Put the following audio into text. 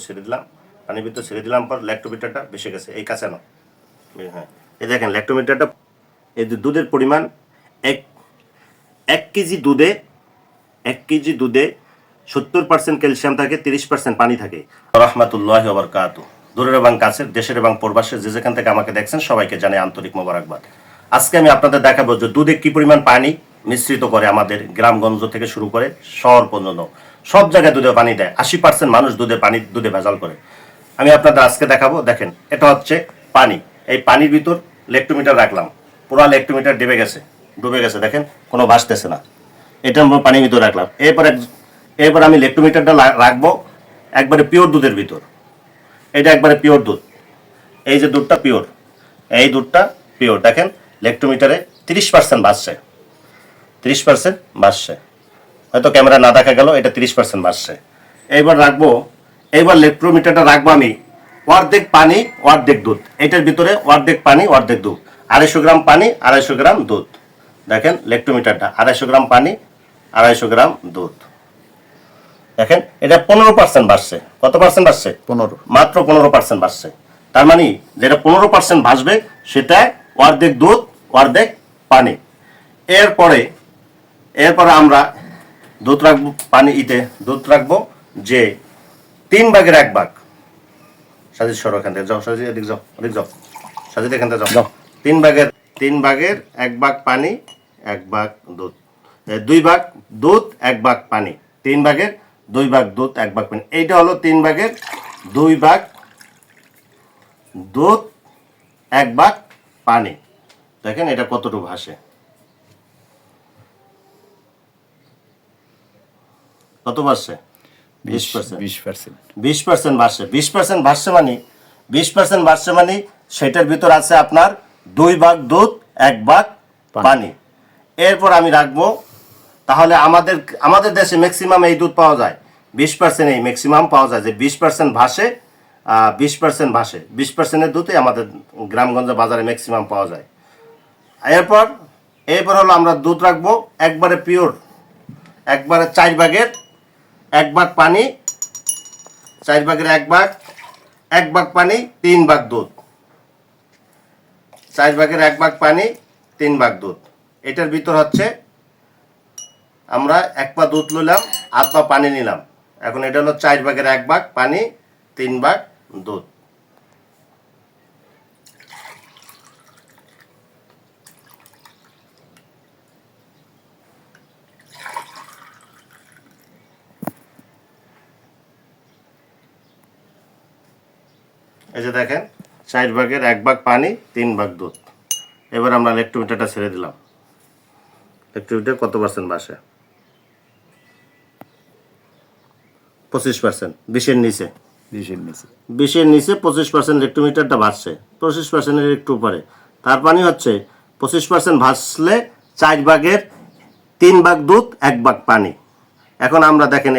ছেড়ে দিলাম, পানির ভিতর ছেড়ে দিলাম পর ল্যাক্টোমিটারটা বেশি গেছে, এই কাছে না, হ্যাঁ এই দেখেন ল্যাক্টোমিটারটা, এই দুধের পরিমাণ এক কেজি দুধে 70% ক্যালসিয়াম থাকে, 30% পানি থাকে। রাহমাতুল্লাহি ওয়া বারাকাতুহু। দূরের এবং কাছের, দেশের এবং প্রবাসের যে যেখান থেকে আমাকে দেখছেন সবাইকে জানাই আন্তরিক মোবারকবাদ। আজকে আমি আপনাদের দেখাবো যে দুধে কি পরিমাণ পানি মিশ্রিত করে আমাদের গ্রামগঞ্জ থেকে শুরু করে শহর পর্যন্ত সব জায়গায় দুধে পানি দেয়। 80% মানুষ দুধে ভেজাল করে। আমি আপনাদের আজকে দেখাবো। দেখেন এটা হচ্ছে পানি, এই পানির ভিতর ল্যাক্টোমিটার রাখলাম, পুরো ল্যাক্টোমিটার ডুবে গেছে, দেখেন কোনো ভাসতেছে না, এটা আমরা পানির ভিতর রাখলাম। এরপর আমি ল্যাক্টোমিটারটা রাখবো একবারে পিওর দুধের ভিতর। এটা একবারে পিওর দুধ, এই যে দুধটা পিওর, এই দুধটা পিওর। দেখেন ল্যাক্টোমিটারে 30% বাড়ছে, 30% বাড়ছে, হয়তো ক্যামেরা না দেখা গেল, এটা 30% বাড়ছে। এইবার ল্যাক্টোমিটারটা রাখবো আমি অর্ধেক পানি অর্ধেক দুধ, এটার ভিতরে অর্ধেক পানি অর্ধেক দুধ, 250 গ্রাম পানি 250 গ্রাম দুধ। দেখেন ল্যাক্টোমিটারটা 250 গ্রাম পানি 250 গ্রাম দুধ। দেখেন এটা 15% বাড়ছে। কত পার্সেন্ট বাড়ছে? 15, মাত্র 15% বাড়ছে। তার মানে যেটা 15% ভাসবে সেটা অর্ধেক দুধ অর্ধেক পানি। এরপরে আমরা দুধ রাখবো দুধ রাখবো যে 3 ভাগের 1 ভাগ। সাজিদ সরো এখান থেকে যাও, সাজিদ এদিক যাও, সাজিদ এখান থেকে যাও। 3 ভাগের 1 ভাগ পানি 1 ভাগ দুধ, 2 ভাগ দুধ 1 ভাগ পানি, 3 ভাগের 2 ভাগ দুধ 1 ভাগ পানি। এইটা হলো 3 ভাগের 2 ভাগ দুধ 1 ভাগ পানি। দেখেন এটা কতটুকু ভাসে, কত ভাসছে? 20% ভাসছে। 20% ভাসছে মানে সেটার ভিতর আছে আপনার 2 ভাগ দুধ 1 ভাগ পানি। এরপর আমি রাখবো, তাহলে আমাদের দেশে ম্যাক্সিমাম এই দুধ পাওয়া যায় 20%, এই ম্যাক্সিমাম পাওয়া যায় যে 20% ভাসে, 20%-এর দুধই আমাদের গ্রামগঞ্জে বাজারে ম্যাক্সিমাম পাওয়া যায়। এরপর হলো আমরা দুধ রাখবো একবারে পিওর, একবারে 4 ভাগের 1 ভাগ পানি, 4 ভাগের 1 ভাগ পানি 3 ভাগ দুধ, 4 ভাগের 1 ভাগ পানি 3 ভাগ দুধ। এটার ভিতর হচ্ছে আমরা 1 পা দুধ নিলাম, 1/2 পা পানি নিলাম। এখন এটা হলো 4 ভাগের 1 ভাগ পানি 3 ভাগ দুধ। এই যে দেখেন 4 ভাগের 1 ভাগ পানি 3 ভাগ দুধ। এবার আমরা ল্যাক্টোমিটারটা ছেড়ে দিলাম। ল্যাক্টোমিটার কত পার্সেন্ট ভাসে? 25%, 20-এর নিচে 25% ল্যাক্টোমিটারটা ভাসছে, 25%-এর একটু উপরে। তার মানে হচ্ছে 25% ভাসলে 4 ভাগের 3 ভাগ দুধ 1 ভাগ পানি। এখন আমরা দেখেন